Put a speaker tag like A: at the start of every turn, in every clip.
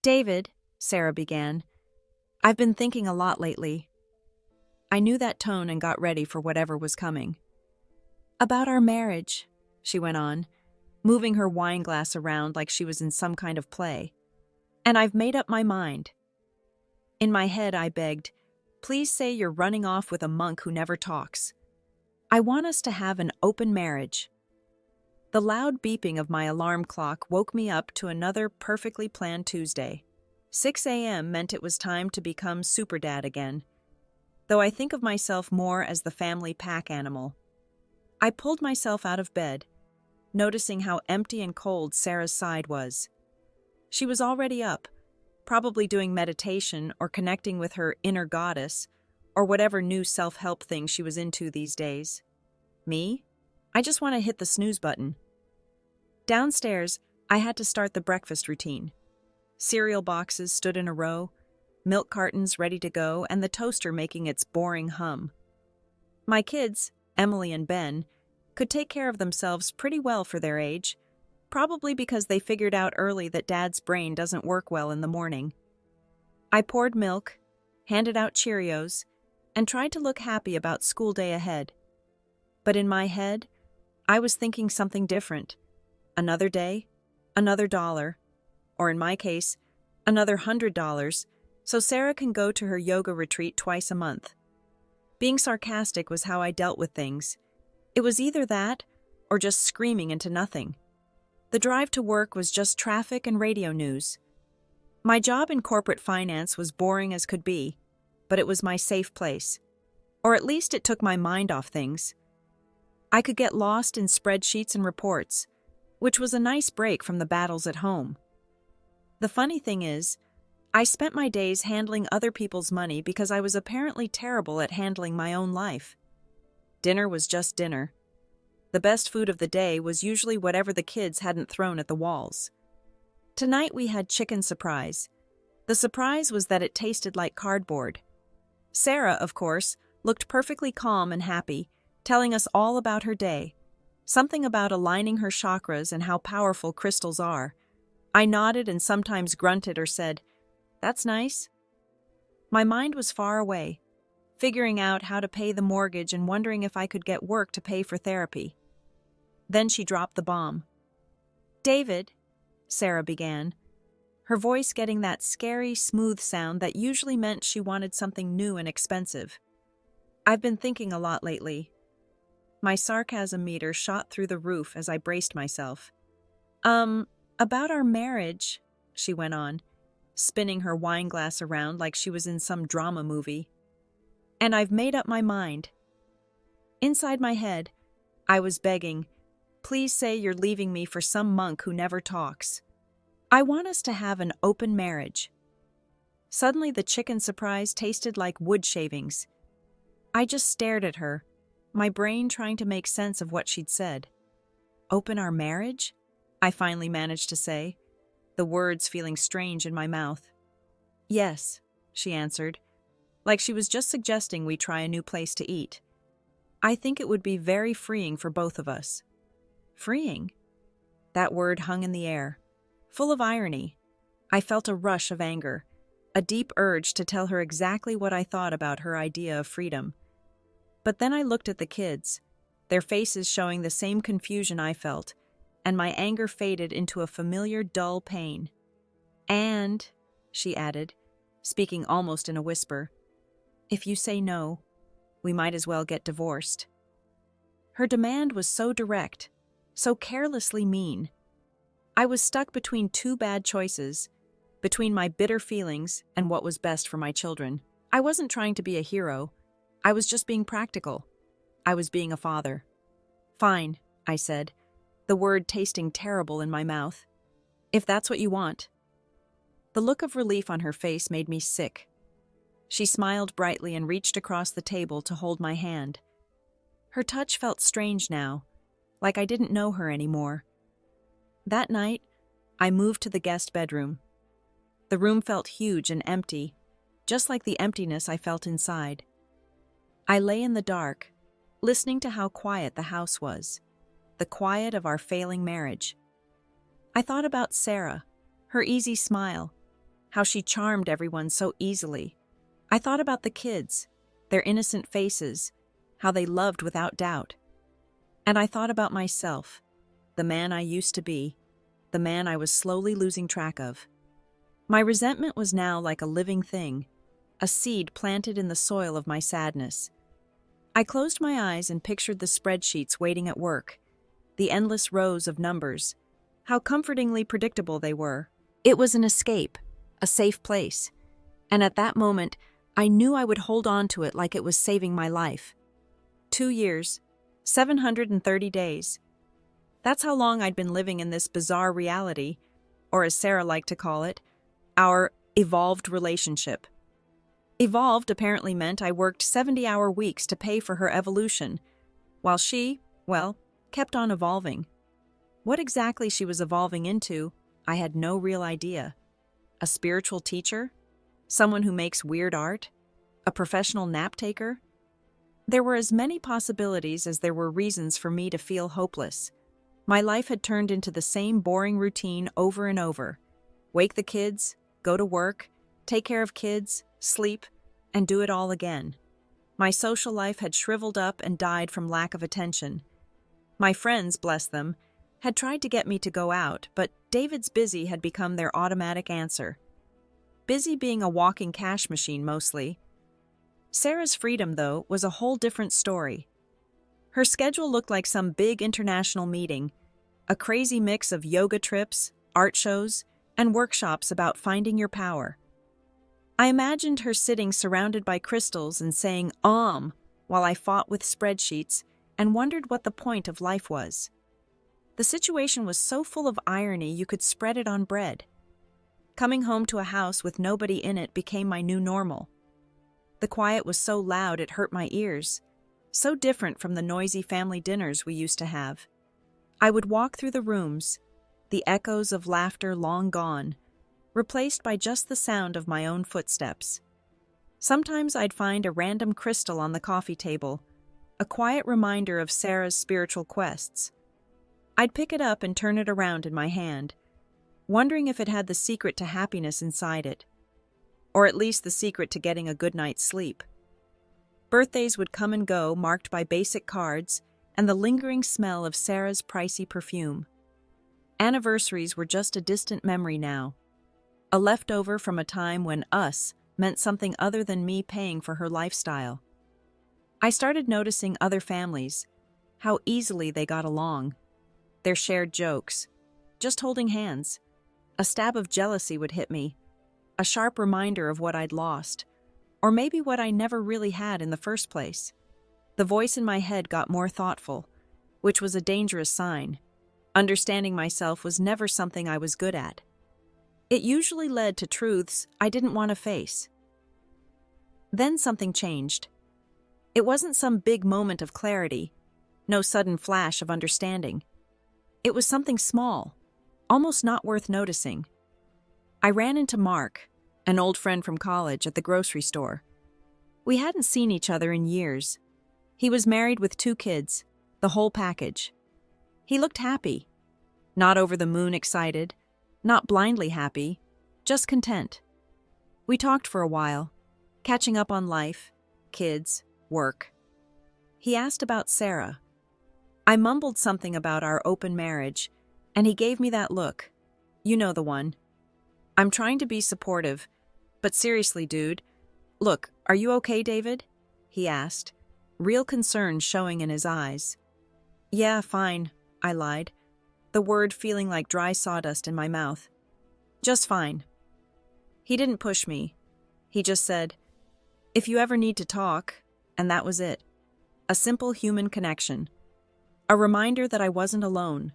A: David, Sarah began, I've been thinking a lot lately. I knew that tone and got ready for whatever was coming. About our marriage, she went on, moving her wine glass around like she was in some kind of play. And I've made up my mind. In my head, I begged, please say you're running off with a monk who never talks. I want us to have an open marriage. The loud beeping of my alarm clock woke me up to another perfectly planned Tuesday. 6 a.m. meant it was time to become super dad again, though I think of myself more as the family pack animal. I pulled myself out of bed, noticing how empty and cold Sarah's side was. She was already up, probably doing meditation or connecting with her inner goddess, or whatever new self-help thing she was into these days. Me? I just want to hit the snooze button. Downstairs, I had to start the breakfast routine. Cereal boxes stood in a row, milk cartons ready to go, and the toaster making its boring hum. My kids, Emily and Ben, could take care of themselves pretty well for their age, probably because they figured out early that Dad's brain doesn't work well in the morning. I poured milk, handed out Cheerios, and tried to look happy about school day ahead. But in my head, I was thinking something different. Another day, another dollar, or in my case, another $100, so Sarah can go to her yoga retreat twice a month. Being sarcastic was how I dealt with things. It was either that, or just screaming into nothing. The drive to work was just traffic and radio news. My job in corporate finance was boring as could be, but it was my safe place. Or at least it took my mind off things. I could get lost in spreadsheets and reports, which was a nice break from the battles at home. The funny thing is, I spent my days handling other people's money because I was apparently terrible at handling my own life. Dinner was just dinner. The best food of the day was usually whatever the kids hadn't thrown at the walls. Tonight we had chicken surprise. The surprise was that it tasted like cardboard. Sarah, of course, looked perfectly calm and happy, telling us all about her day. Something about aligning her chakras and how powerful crystals are. I nodded and sometimes grunted or said, "That's nice." My mind was far away, figuring out how to pay the mortgage and wondering if I could get work to pay for therapy. Then she dropped the bomb. "David," Sarah began, her voice getting that scary, smooth sound that usually meant she wanted something new and expensive. "I've been thinking a lot lately." My sarcasm meter shot through the roof as I braced myself. About our marriage," she went on, spinning her wine glass around like she was in some drama movie. "And I've made up my mind." Inside my head, I was begging, please say you're leaving me for some monk who never talks. I want us to have an open marriage. Suddenly the chicken surprise tasted like wood shavings. I just stared at her, my brain trying to make sense of what she'd said. "Open our marriage?" I finally managed to say, the words feeling strange in my mouth. "Yes," she answered, like she was just suggesting we try a new place to eat. "I think it would be very freeing for both of us." Freeing? That word hung in the air, full of irony. I felt a rush of anger, a deep urge to tell her exactly what I thought about her idea of freedom. But then I looked at the kids, their faces showing the same confusion I felt, and my anger faded into a familiar dull pain. "And," she added, speaking almost in a whisper, "if you say no, we might as well get divorced." Her demand was so direct, so carelessly mean. I was stuck between two bad choices, between my bitter feelings and what was best for my children. I wasn't trying to be a hero. I was just being practical. I was being a father. "Fine," I said, the word tasting terrible in my mouth. "If that's what you want." The look of relief on her face made me sick. She smiled brightly and reached across the table to hold my hand. Her touch felt strange now, like I didn't know her anymore. That night, I moved to the guest bedroom. The room felt huge and empty, just like the emptiness I felt inside. I lay in the dark, listening to how quiet the house was, the quiet of our failing marriage. I thought about Sarah, her easy smile, how she charmed everyone so easily. I thought about the kids, their innocent faces, how they loved without doubt. And I thought about myself, the man I used to be, the man I was slowly losing track of. My resentment was now like a living thing, a seed planted in the soil of my sadness. I closed my eyes and pictured the spreadsheets waiting at work, the endless rows of numbers, how comfortingly predictable they were. It was an escape, a safe place, and at that moment, I knew I would hold on to it like it was saving my life. 2 years, 730 days. That's how long I'd been living in this bizarre reality, or as Sarah liked to call it, our evolved relationship. Evolved apparently meant I worked 70-hour weeks to pay for her evolution, while she, well, kept on evolving. What exactly she was evolving into, I had no real idea. A spiritual teacher? Someone who makes weird art? A professional nap taker? There were as many possibilities as there were reasons for me to feel hopeless. My life had turned into the same boring routine over and over. Wake the kids, go to work, take care of kids, sleep, and do it all again. My social life had shriveled up and died from lack of attention. My friends, bless them, had tried to get me to go out, but David's busy had become their automatic answer. Busy being a walking cash machine mostly. Sarah's freedom, though, was a whole different story. Her schedule looked like some big international meeting, a crazy mix of yoga trips, art shows, and workshops about finding your power. I imagined her sitting surrounded by crystals and saying while I fought with spreadsheets and wondered what the point of life was. The situation was so full of irony you could spread it on bread. Coming home to a house with nobody in it became my new normal. The quiet was so loud it hurt my ears, so different from the noisy family dinners we used to have. I would walk through the rooms, the echoes of laughter long gone, replaced by just the sound of my own footsteps. Sometimes I'd find a random crystal on the coffee table, a quiet reminder of Sarah's spiritual quests. I'd pick it up and turn it around in my hand, wondering if it had the secret to happiness inside it, or at least the secret to getting a good night's sleep. Birthdays would come and go, marked by basic cards and the lingering smell of Sarah's pricey perfume. Anniversaries were just a distant memory now, a leftover from a time when us meant something other than me paying for her lifestyle. I started noticing other families, how easily they got along. Their shared jokes, just holding hands. A stab of jealousy would hit me, a sharp reminder of what I'd lost, or maybe what I never really had in the first place. The voice in my head got more thoughtful, which was a dangerous sign. Understanding myself was never something I was good at. It usually led to truths I didn't want to face. Then something changed. It wasn't some big moment of clarity, no sudden flash of understanding. It was something small, almost not worth noticing. I ran into Mark, an old friend from college, at the grocery store. We hadn't seen each other in years. He was married with 2 kids, the whole package. He looked happy, not over the moon excited, not blindly happy, just content. We talked for a while, catching up on life, kids, work. He asked about Sarah. I mumbled something about our open marriage, and he gave me that look. You know the one. I'm trying to be supportive, but seriously, dude. Look, are you okay, David? He asked, real concern showing in his eyes. Yeah, fine, I lied, the word feeling like dry sawdust in my mouth. Just fine. He didn't push me. He just said, if you ever need to talk, and that was it. A simple human connection. A reminder that I wasn't alone,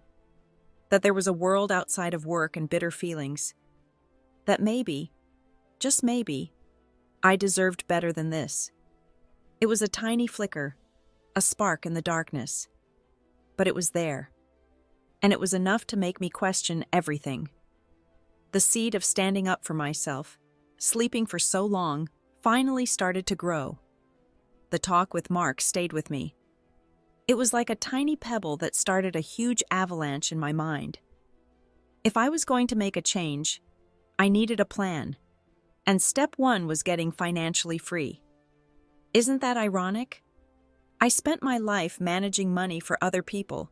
A: that there was a world outside of work and bitter feelings, that maybe, just maybe, I deserved better than this. It was a tiny flicker, a spark in the darkness, but it was there, and it was enough to make me question everything. The seed of standing up for myself, sleeping for so long, finally started to grow. The talk with Mark stayed with me. It was like a tiny pebble that started a huge avalanche in my mind. If I was going to make a change, I needed a plan, And step one was getting financially free. Isn't that ironic? I spent my life managing money for other people,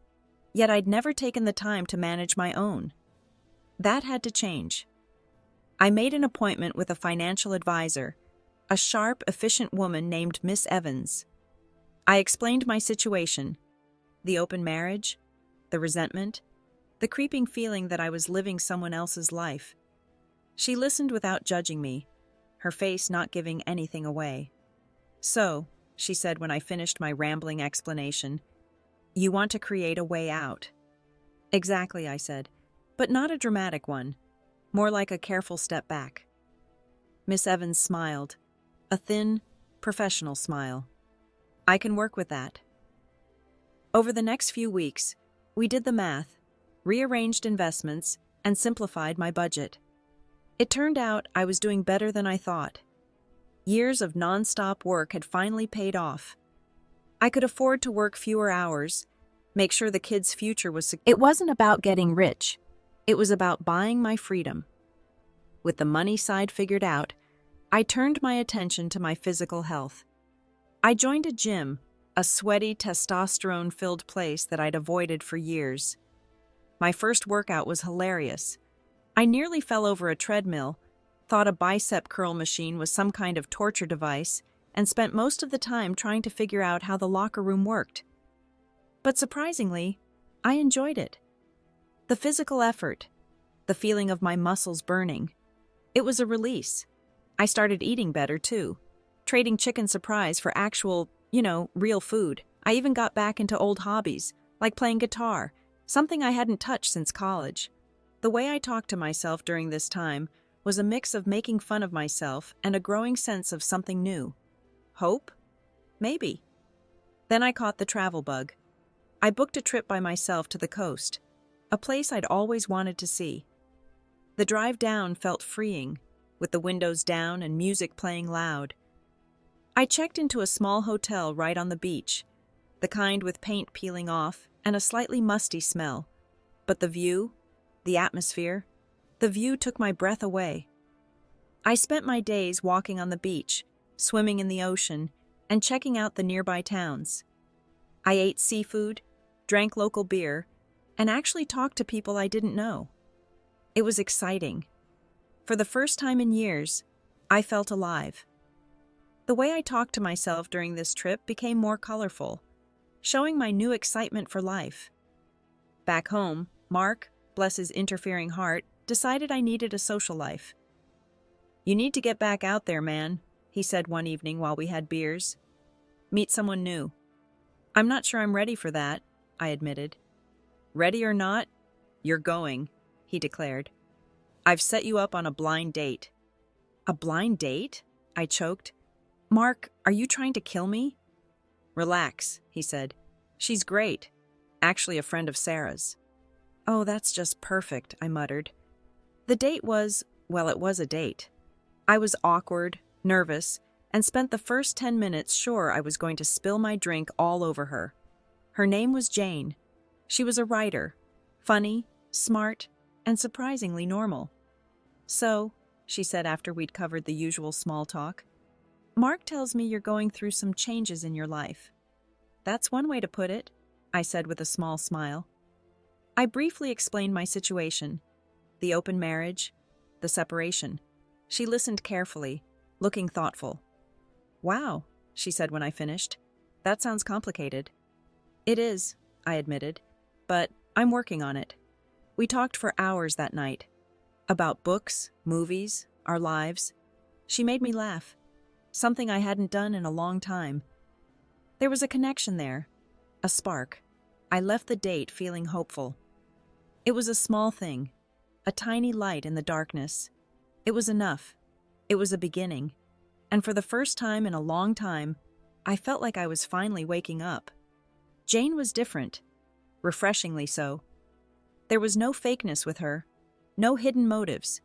A: yet I'd never taken the time to manage my own. That had to change. I made an appointment with a financial advisor, a sharp, efficient woman named Miss Evans. I explained my situation, the open marriage, the resentment, the creeping feeling that I was living someone else's life. She listened without judging me, her face not giving anything away. "So," she said when I finished my rambling explanation, "you want to create a way out." "Exactly," I said, "but not a dramatic one, more like a careful step back." Miss Evans smiled, a thin, professional smile. "I can work with that." Over the next few weeks, we did the math, rearranged investments, and simplified my budget. It turned out I was doing better than I thought. Years of non-stop work had finally paid off. I could afford to work fewer hours, make sure the kids' future was secure. It wasn't about getting rich. It was about buying my freedom. With the money side figured out, I turned my attention to my physical health. I joined a gym, a sweaty, testosterone-filled place that I'd avoided for years. My first workout was hilarious. I nearly fell over a treadmill, thought a bicep curl machine was some kind of torture device, and spent most of the time trying to figure out how the locker room worked. But surprisingly, I enjoyed it. The physical effort, the feeling of my muscles burning. It was a release. I started eating better, too, trading chicken surprise for actual, real food. I even got back into old hobbies, like playing guitar, something I hadn't touched since college. The way I talked to myself during this time was a mix of making fun of myself and a growing sense of something new. Hope? Maybe. Then I caught the travel bug. I booked a trip by myself to the coast, a place I'd always wanted to see. The drive down felt freeing, with the windows down and music playing loud. I checked into a small hotel right on the beach, the kind with paint peeling off and a slightly musty smell. But the view, the atmosphere, the view took my breath away. I spent my days walking on the beach, swimming in the ocean, and checking out the nearby towns. I ate seafood, drank local beer, and actually talked to people I didn't know. It was exciting. For the first time in years, I felt alive. The way I talked to myself during this trip became more colorful, showing my new excitement for life. Back home, Mark, bless his interfering heart, decided I needed a social life. "You need to get back out there, man," he said one evening while we had beers. "Meet someone new." "I'm not sure I'm ready for that," I admitted. "Ready or not, you're going," he declared. "I've set you up on a blind date." "A blind date?" I choked. "Mark, are you trying to kill me?" "Relax," he said. "She's great. Actually a friend of Sarah's." "Oh, that's just perfect," I muttered. The date was, well, it was a date. I was awkward, nervous, and spent the first 10 minutes sure I was going to spill my drink all over her. Her name was Jane. She was a writer, funny, smart, and surprisingly normal. "So," she said after we'd covered the usual small talk, "Mark tells me you're going through some changes in your life." "That's one way to put it," I said with a small smile. I briefly explained my situation, the open marriage, the separation. She listened carefully, looking thoughtful. "Wow," she said when I finished. "That sounds complicated." "It is," I admitted, "but I'm working on it." We talked for hours that night, about books, movies, our lives. She made me laugh, something I hadn't done in a long time. There was a connection there, a spark. I left the date feeling hopeful. It was a small thing, a tiny light in the darkness. It was enough. It was a beginning. And for the first time in a long time, I felt like I was finally waking up. Jane was different, refreshingly so. There was no fakeness with her, no hidden motives.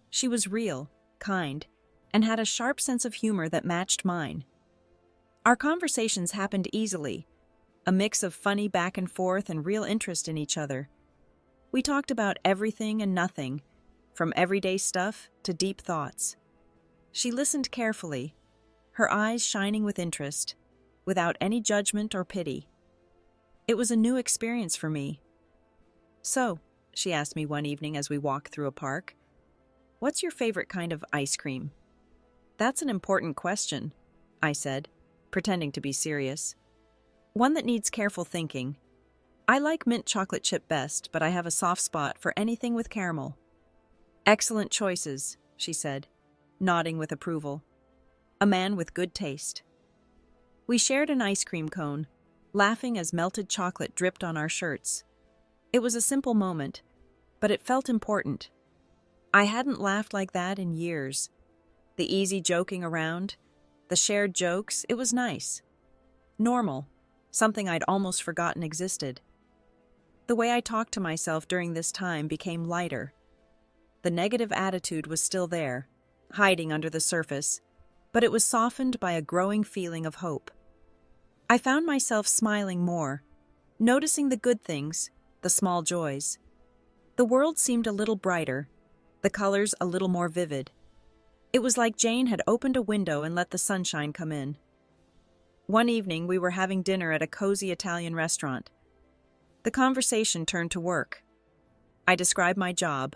A: She was real, kind, and had a sharp sense of humor that matched mine. Our conversations happened easily, a mix of funny back and forth and real interest in each other. We talked about everything and nothing, from everyday stuff to deep thoughts. She listened carefully, her eyes shining with interest, without any judgment or pity. It was a new experience for me. "So," she asked me one evening as we walked through a park, "what's your favorite kind of ice cream?" "That's an important question," I said, pretending to be serious. "One that needs careful thinking. I like mint chocolate chip best, but I have a soft spot for anything with caramel." "Excellent choices," she said, nodding with approval. "A man with good taste." We shared an ice cream cone, laughing as melted chocolate dripped on our shirts. It was a simple moment, but it felt important. I hadn't laughed like that in years. The easy joking around, the shared jokes, it was nice. Normal, something I'd almost forgotten existed. The way I talked to myself during this time became lighter. The negative attitude was still there, hiding under the surface, but it was softened by a growing feeling of hope. I found myself smiling more, noticing the good things, the small joys. The world seemed a little brighter, the colors a little more vivid. It was like Jane had opened a window and let the sunshine come in. One evening, we were having dinner at a cozy Italian restaurant. The conversation turned to work. I described my job,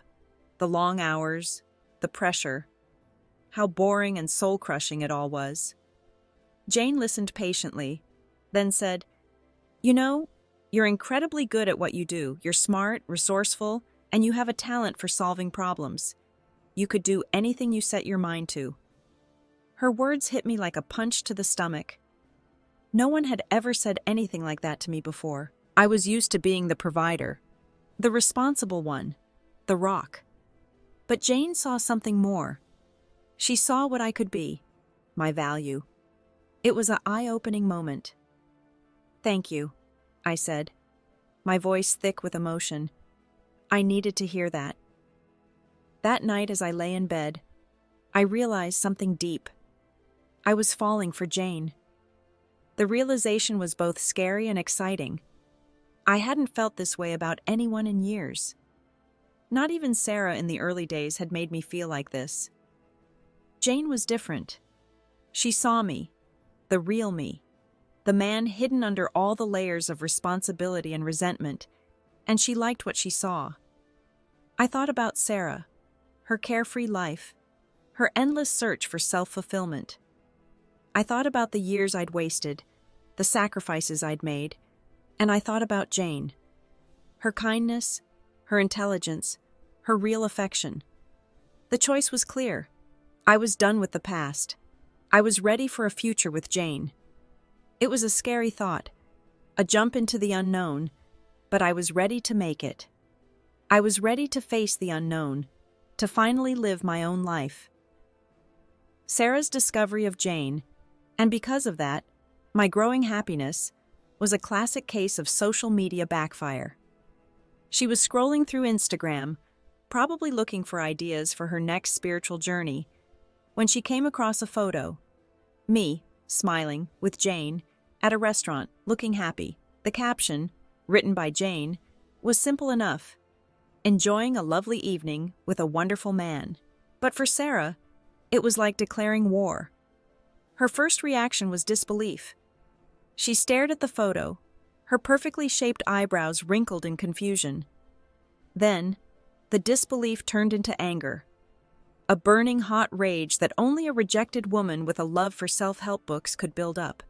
A: the long hours, the pressure, how boring and soul-crushing it all was. Jane listened patiently, then said, "You know, you're incredibly good at what you do. You're smart, resourceful, and you have a talent for solving problems. You could do anything you set your mind to." Her words hit me like a punch to the stomach. No one had ever said anything like that to me before. I was used to being the provider, the responsible one, the rock. But Jane saw something more. She saw what I could be, my value. It was an eye-opening moment. "Thank you," I said, my voice thick with emotion. I needed to hear that. That night as I lay in bed, I realized something deep. I was falling for Jane. The realization was both scary and exciting. I hadn't felt this way about anyone in years. Not even Sarah in the early days had made me feel like this. Jane was different. She saw me, the real me, the man hidden under all the layers of responsibility and resentment, and she liked what she saw. I thought about Sarah, her carefree life, her endless search for self-fulfillment. I thought about the years I'd wasted, the sacrifices I'd made, and I thought about Jane. Her kindness, her intelligence, her real affection. The choice was clear. I was done with the past. I was ready for a future with Jane. It was a scary thought, a jump into the unknown, but I was ready to make it. I was ready to face the unknown, to finally live my own life. Sarah's discovery of Jane, and because of that, my growing happiness, was a classic case of social media backfire. She was scrolling through Instagram, probably looking for ideas for her next spiritual journey, when she came across a photo. Me, smiling, with Jane, at a restaurant, looking happy. The caption, written by Jane, was simple enough: enjoying a lovely evening with a wonderful man. But for Sarah, it was like declaring war. Her first reaction was disbelief. She stared at the photo, her perfectly shaped eyebrows wrinkled in confusion. Then, the disbelief turned into anger. A burning hot rage that only a rejected woman with a love for self-help books could build up.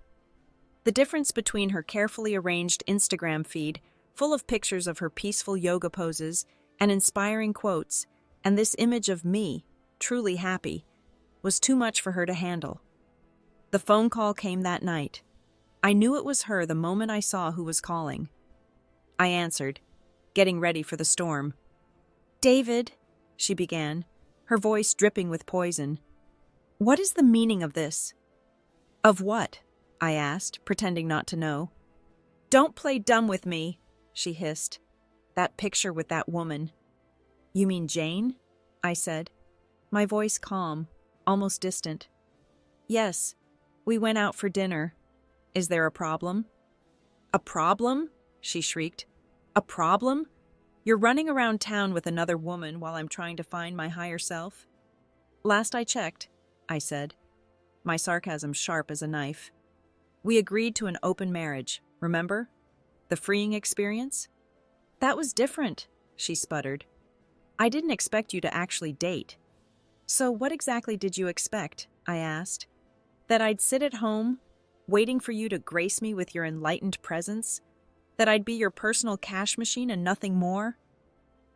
A: The difference between her carefully arranged Instagram feed, full of pictures of her peaceful yoga poses and inspiring quotes, and this image of me, truly happy, was too much for her to handle. The phone call came that night. I knew it was her the moment I saw who was calling. I answered, getting ready for the storm. "David," she began, her voice dripping with poison. "What is the meaning of this?" "Of what?" I asked, pretending not to know. "Don't play dumb with me," she hissed. "That picture with that woman." "You mean Jane?" I said, my voice calm, almost distant. "Yes, we went out for dinner. Is there a problem?" "A problem?" she shrieked. "A problem? You're running around town with another woman while I'm trying to find my higher self?" "Last I checked, I said, my sarcasm sharp as a knife. We agreed to an open marriage, remember? The freeing experience? That was different, she sputtered. I didn't expect you to actually date. So what exactly did you expect? I asked. That I'd sit at home, waiting for you to grace me with your enlightened presence? That I'd be your personal cash machine and nothing more?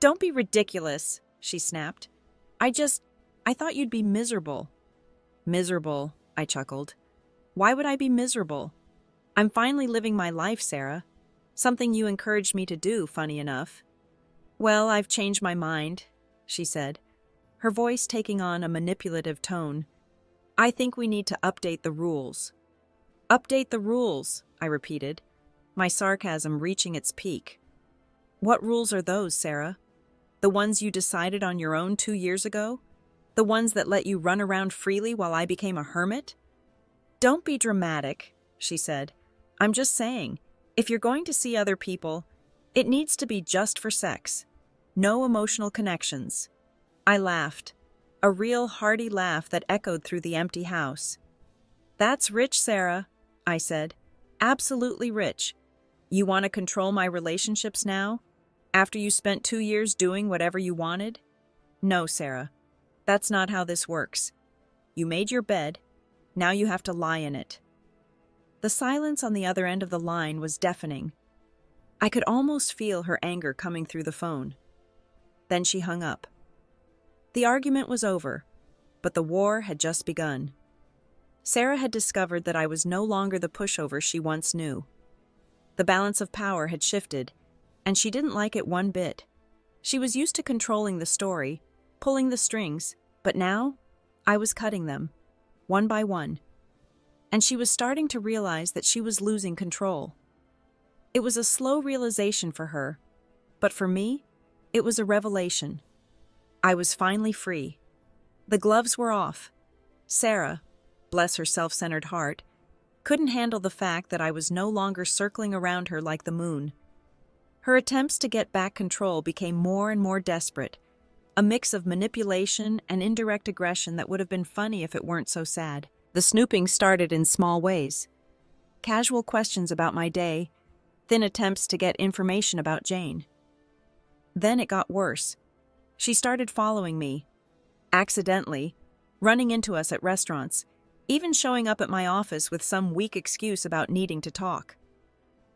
A: Don't be ridiculous, she snapped. I thought you'd be miserable. Miserable, I chuckled. Why would I be miserable? I'm finally living my life, Sarah. Something you encouraged me to do, funny enough. Well, I've changed my mind, she said, her voice taking on a manipulative tone. I think we need to update the rules. Update the rules, I repeated, my sarcasm reaching its peak. What rules are those, Sarah? The ones you decided on your own 2 years ago? The ones that let you run around freely while I became a hermit? Don't be dramatic, she said. I'm just saying, if you're going to see other people, it needs to be just for sex. No emotional connections. I laughed, a real hearty laugh that echoed through the empty house. That's rich, Sarah, I said. Absolutely rich. You want to control my relationships now? After you spent 2 years doing whatever you wanted? No, Sarah. That's not how this works. You made your bed. Now you have to lie in it. The silence on the other end of the line was deafening. I could almost feel her anger coming through the phone. Then she hung up. The argument was over, but the war had just begun. Sarah had discovered that I was no longer the pushover she once knew. The balance of power had shifted, and she didn't like it one bit. She was used to controlling the story, pulling the strings, but now I was cutting them, one by one. And she was starting to realize that she was losing control. It was a slow realization for her, but for me, it was a revelation. I was finally free. The gloves were off. Sarah, bless her self-centered heart, couldn't handle the fact that I was no longer circling around her like the moon. Her attempts to get back control became more and more desperate, a mix of manipulation and indirect aggression that would have been funny if it weren't so sad. The snooping started in small ways. Casual questions about my day, thin attempts to get information about Jane. Then it got worse. She started following me, accidentally, running into us at restaurants, even showing up at my office with some weak excuse about needing to talk.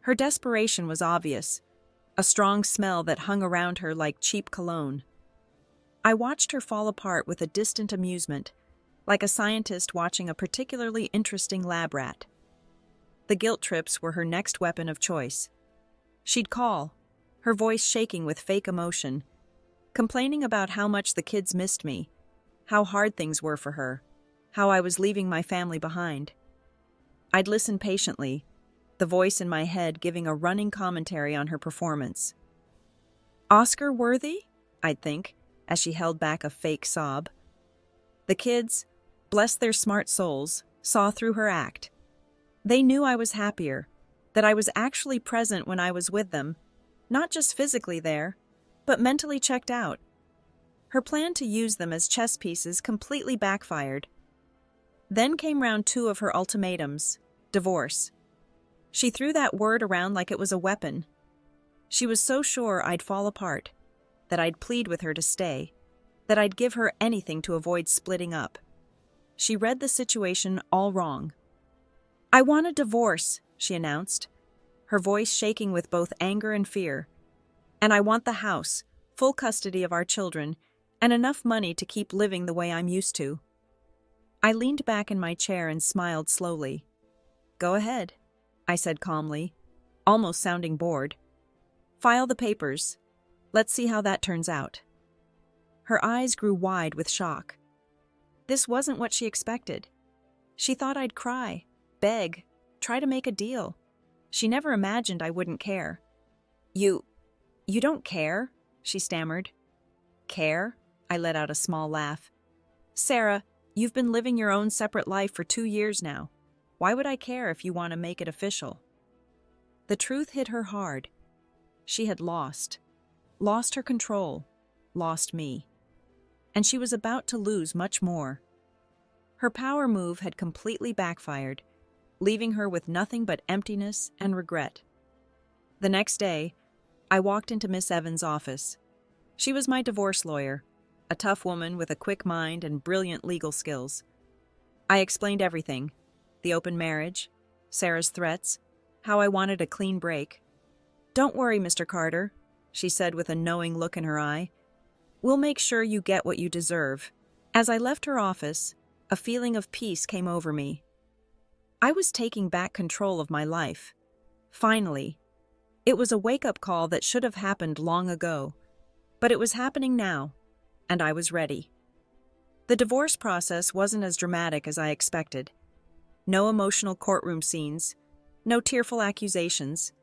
A: Her desperation was obvious, a strong smell that hung around her like cheap cologne. I watched her fall apart with a distant amusement, like a scientist watching a particularly interesting lab rat. The guilt trips were her next weapon of choice. She'd call, her voice shaking with fake emotion, complaining about how much the kids missed me, how hard things were for her, how I was leaving my family behind. I'd listen patiently, the voice in my head giving a running commentary on her performance. Oscar-worthy? I'd think, as she held back a fake sob. The kids, bless their smart souls, saw through her act. They knew I was happier, that I was actually present when I was with them, not just physically there, but mentally checked out. Her plan to use them as chess pieces completely backfired. Then came round 2 of her ultimatums, divorce. She threw that word around like it was a weapon. She was so sure I'd fall apart, that I'd plead with her to stay, that I'd give her anything to avoid splitting up. She read the situation all wrong. I want a divorce, she announced, her voice shaking with both anger and fear. And I want the house, full custody of our children, and enough money to keep living the way I'm used to. I leaned back in my chair and smiled slowly. Go ahead, I said calmly, almost sounding bored. File the papers. Let's see how that turns out. Her eyes grew wide with shock. This wasn't what she expected. She thought I'd cry, beg, try to make a deal. She never imagined I wouldn't care. You don't care? She stammered. Care? I let out a small laugh. Sarah, you've been living your own separate life for 2 years now. Why would I care if you want to make it official? The truth hit her hard. She had lost her control, lost me. And she was about to lose much more. Her power move had completely backfired, leaving her with nothing but emptiness and regret. The next day, I walked into Miss Evans' office. She was my divorce lawyer, a tough woman with a quick mind and brilliant legal skills. I explained everything: the open marriage, Sarah's threats, how I wanted a clean break. "Don't worry, Mr. Carter," she said with a knowing look in her eye. "We'll make sure you get what you deserve." As I left her office, a feeling of peace came over me. I was taking back control of my life. Finally. It was a wake-up call that should have happened long ago, but it was happening now, and I was ready. The divorce process wasn't as dramatic as I expected. No emotional courtroom scenes, no tearful accusations,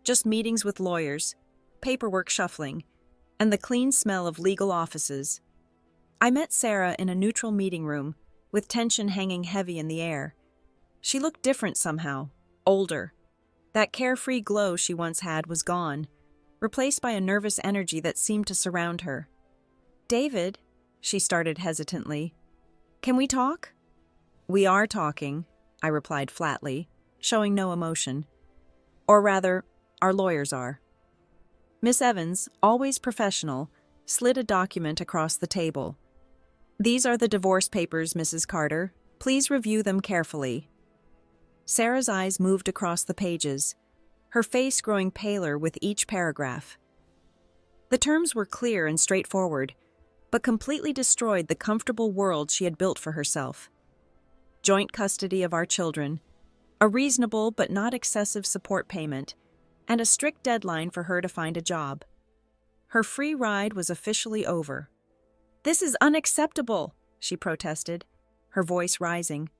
A: just meetings with lawyers, paperwork shuffling, and the clean smell of legal offices. I met Sarah in a neutral meeting room, with tension hanging heavy in the air. She looked different somehow, older. That carefree glow she once had was gone, replaced by a nervous energy that seemed to surround her. "David," she started hesitantly, "can we talk?" "We are talking," I replied flatly, showing no emotion. Or rather, our lawyers are. Miss Evans, always professional, slid a document across the table. "These are the divorce papers, Mrs. Carter. Please review them carefully." Sarah's eyes moved across the pages, her face growing paler with each paragraph. The terms were clear and straightforward, but completely destroyed the comfortable world she had built for herself. Joint custody of our children, a reasonable but not excessive support payment, and a strict deadline for her to find a job. Her free ride was officially over. "This is unacceptable," she protested, her voice rising.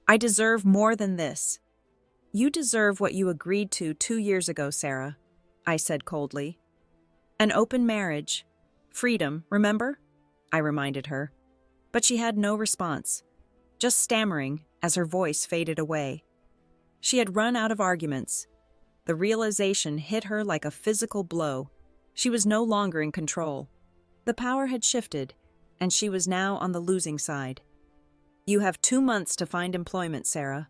A: "I deserve more than this." "You deserve what you agreed to 2 years ago, Sarah," I said coldly. "An open marriage. Freedom, remember?" I reminded her. But she had no response, just stammering as her voice faded away. She had run out of arguments. The realization hit her like a physical blow. She was no longer in control. The power had shifted, and she was now on the losing side. "You have 2 months to find employment, Sarah,"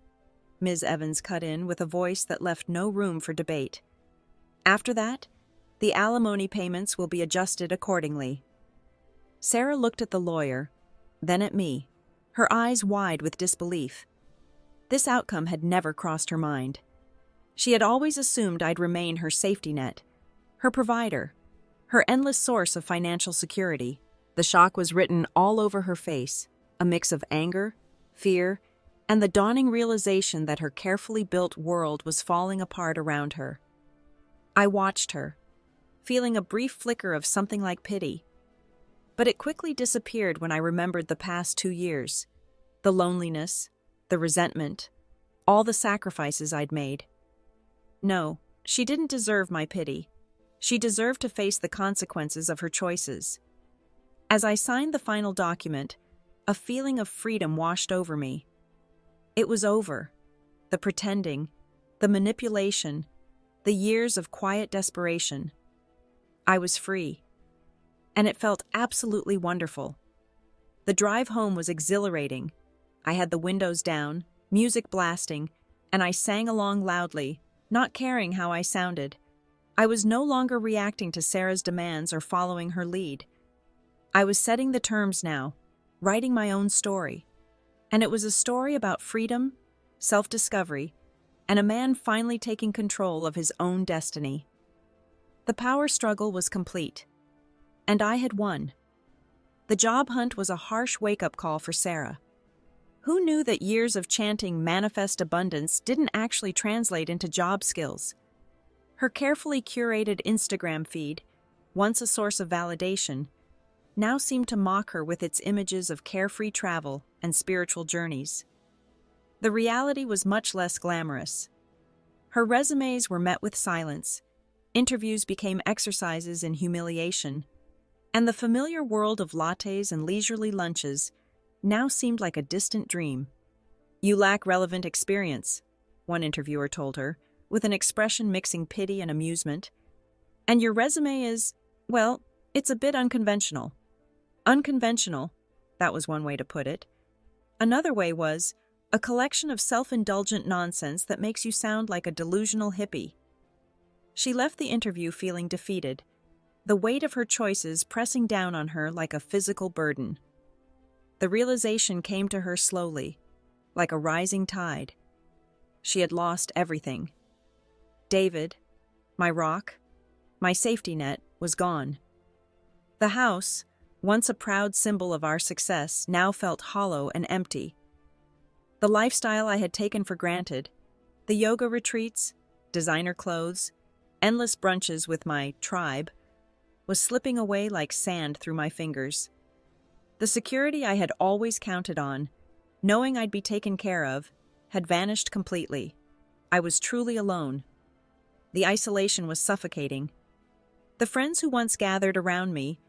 A: Ms. Evans cut in with a voice that left no room for debate. "After that, the alimony payments will be adjusted accordingly." Sarah looked at the lawyer, then at me, her eyes wide with disbelief. This outcome had never crossed her mind. She had always assumed I'd remain her safety net, her provider, her endless source of financial security. The shock was written all over her face, a mix of anger, fear, and the dawning realization that her carefully built world was falling apart around her. I watched her, feeling a brief flicker of something like pity. But it quickly disappeared when I remembered the past 2 years, the loneliness, the resentment, all the sacrifices I'd made. No, she didn't deserve my pity. She deserved to face the consequences of her choices. As I signed the final document, a feeling of freedom washed over me. It was over. The pretending, the manipulation, the years of quiet desperation. I was free. And it felt absolutely wonderful. The drive home was exhilarating. I had the windows down, music blasting, and I sang along loudly, not caring how I sounded. I was no longer reacting to Sarah's demands or following her lead. I was setting the terms now, writing my own story. And it was a story about freedom, self-discovery, and a man finally taking control of his own destiny. The power struggle was complete, and I had won. The job hunt was a harsh wake-up call for Sarah. Who knew that years of chanting manifest abundance didn't actually translate into job skills? Her carefully curated Instagram feed, once a source of validation, now seemed to mock her with its images of carefree travel and spiritual journeys. The reality was much less glamorous. Her resumes were met with silence, interviews became exercises in humiliation, and the familiar world of lattes and leisurely lunches now seemed like a distant dream. "You lack relevant experience," one interviewer told her, with an expression mixing pity and amusement. "And your resume is, well, it's a bit unconventional." Unconventional, that was one way to put it. Another way was a collection of self-indulgent nonsense that makes you sound like a delusional hippie. She left the interview feeling defeated, the weight of her choices pressing down on her like a physical burden. The realization came to her slowly, like a rising tide. She had lost everything. David, my rock, my safety net, was gone. The house, once a proud symbol of our success, now felt hollow and empty. The lifestyle I had taken for granted, the yoga retreats, designer clothes, endless brunches with my tribe, was slipping away like sand through my fingers. The security I had always counted on, knowing I'd be taken care of, had vanished completely. I was truly alone. The isolation was suffocating. The friends who once gathered around me,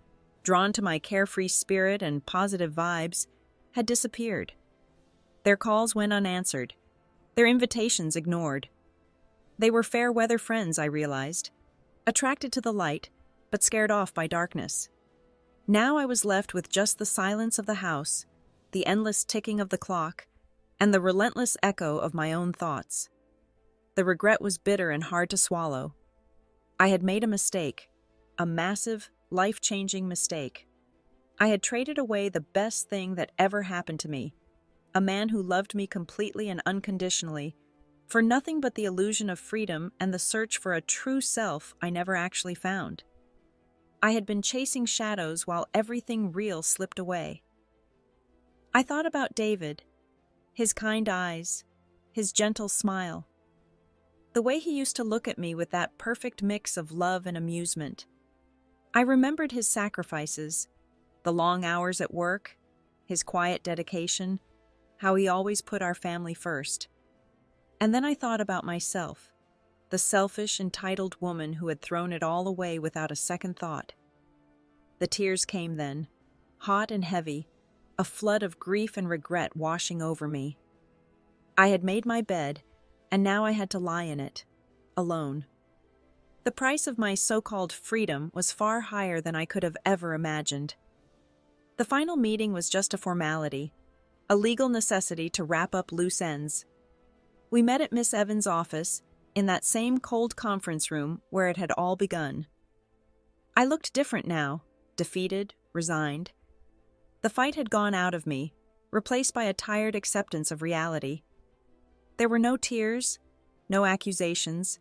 A: drawn to my carefree spirit and positive vibes, had disappeared. Their calls went unanswered, their invitations ignored. They were fair-weather friends, I realized, attracted to the light, but scared off by darkness. Now I was left with just the silence of the house, the endless ticking of the clock, and the relentless echo of my own thoughts. The regret was bitter and hard to swallow. I had made a mistake, a massive, life-changing mistake. I had traded away the best thing that ever happened to me, a man who loved me completely and unconditionally, for nothing but the illusion of freedom and the search for a true self I never actually found. I had been chasing shadows while everything real slipped away. I thought about David, his kind eyes, his gentle smile, the way he used to look at me with that perfect mix of love and amusement. I remembered his sacrifices, the long hours at work, his quiet dedication, how he always put our family first. And then I thought about myself, the selfish, entitled woman who had thrown it all away without a second thought. The tears came then, hot and heavy, a flood of grief and regret washing over me. I had made my bed, and now I had to lie in it, alone. The price of my so-called freedom was far higher than I could have ever imagined. The final meeting was just a formality, a legal necessity to wrap up loose ends. We met at Miss Evans' office, in that same cold conference room where it had all begun. I looked different now, defeated, resigned. The fight had gone out of me, replaced by a tired acceptance of reality. There were no tears, no accusations,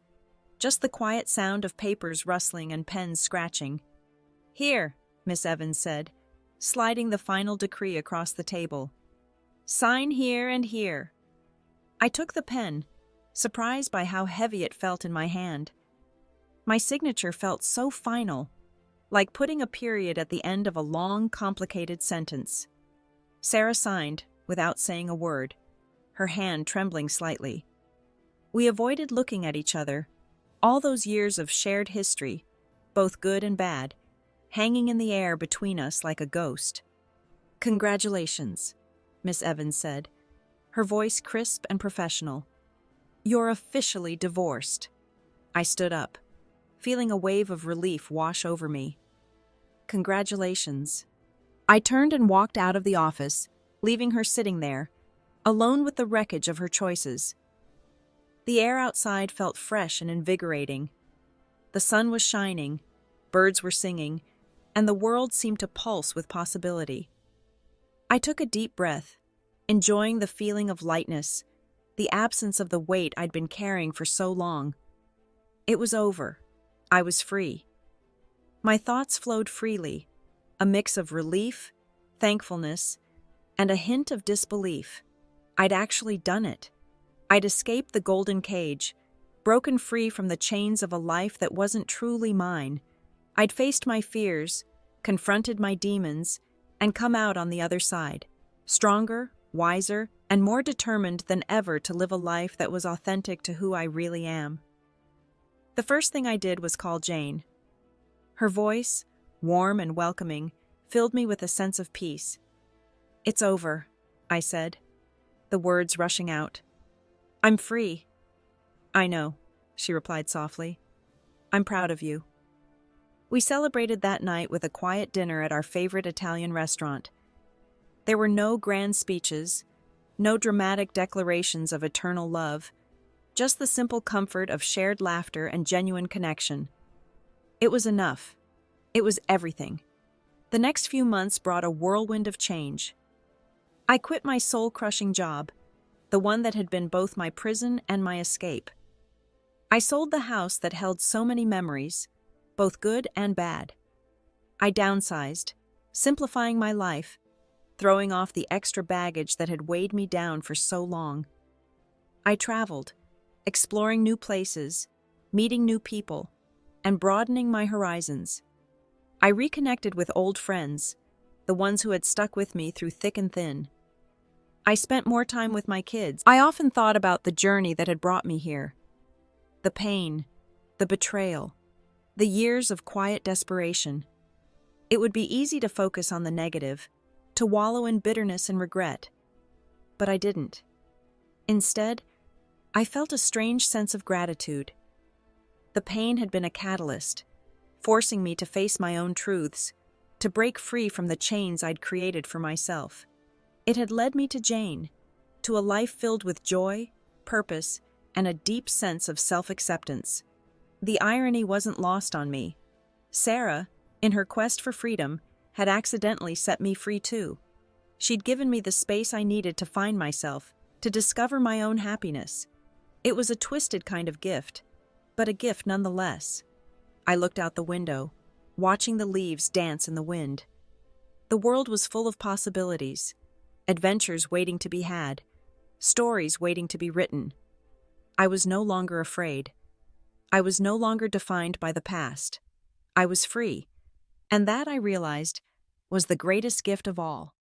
A: just the quiet sound of papers rustling and pens scratching. "Here," Miss Evans said, sliding the final decree across the table. "Sign here and here." I took the pen, surprised by how heavy it felt in my hand. My signature felt so final, like putting a period at the end of a long, complicated sentence. Sarah signed, without saying a word, her hand trembling slightly. We avoided looking at each other, all those years of shared history, both good and bad, hanging in the air between us like a ghost. "Congratulations," Miss Evans said, her voice crisp and professional. "You're officially divorced." I stood up, feeling a wave of relief wash over me. "Congratulations." I turned and walked out of the office, leaving her sitting there, alone with the wreckage of her choices. The air outside felt fresh and invigorating. The sun was shining, birds were singing, and the world seemed to pulse with possibility. I took a deep breath, enjoying the feeling of lightness, the absence of the weight I'd been carrying for so long. It was over. I was free. My thoughts flowed freely, a mix of relief, thankfulness, and a hint of disbelief. I'd actually done it. I'd escaped the golden cage, broken free from the chains of a life that wasn't truly mine. I'd faced my fears, confronted my demons, and come out on the other side, stronger, wiser, and more determined than ever to live a life that was authentic to who I really am. The first thing I did was call Jane. Her voice, warm and welcoming, filled me with a sense of peace. "It's over," I said, the words rushing out. "I'm free." "I know," she replied softly. "I'm proud of you." We celebrated that night with a quiet dinner at our favorite Italian restaurant. There were no grand speeches, No dramatic declarations of eternal love, just the simple comfort of shared laughter and genuine connection. It was enough. It was everything. The next few months brought a whirlwind of change. I quit my soul-crushing job, the one that had been both my prison and my escape. I sold the house that held so many memories, both good and bad. I downsized, simplifying my life, throwing off the extra baggage that had weighed me down for so long. I traveled, exploring new places, meeting new people, and broadening my horizons. I reconnected with old friends, the ones who had stuck with me through thick and thin. I spent more time with my kids. I often thought about the journey that had brought me here. The pain, the betrayal, the years of quiet desperation. It would be easy to focus on the negative, to wallow in bitterness and regret. But I didn't. Instead, I felt a strange sense of gratitude. The pain had been a catalyst, forcing me to face my own truths, to break free from the chains I'd created for myself. It had led me to Jane, to a life filled with joy, purpose, and a deep sense of self-acceptance. The irony wasn't lost on me. Sarah, in her quest for freedom, had accidentally set me free too. She'd given me the space I needed to find myself, to discover my own happiness. It was a twisted kind of gift, but a gift nonetheless. I looked out the window, watching the leaves dance in the wind. The world was full of possibilities, adventures waiting to be had, stories waiting to be written. I was no longer afraid. I was no longer defined by the past. I was free, and that, I realized, was the greatest gift of all.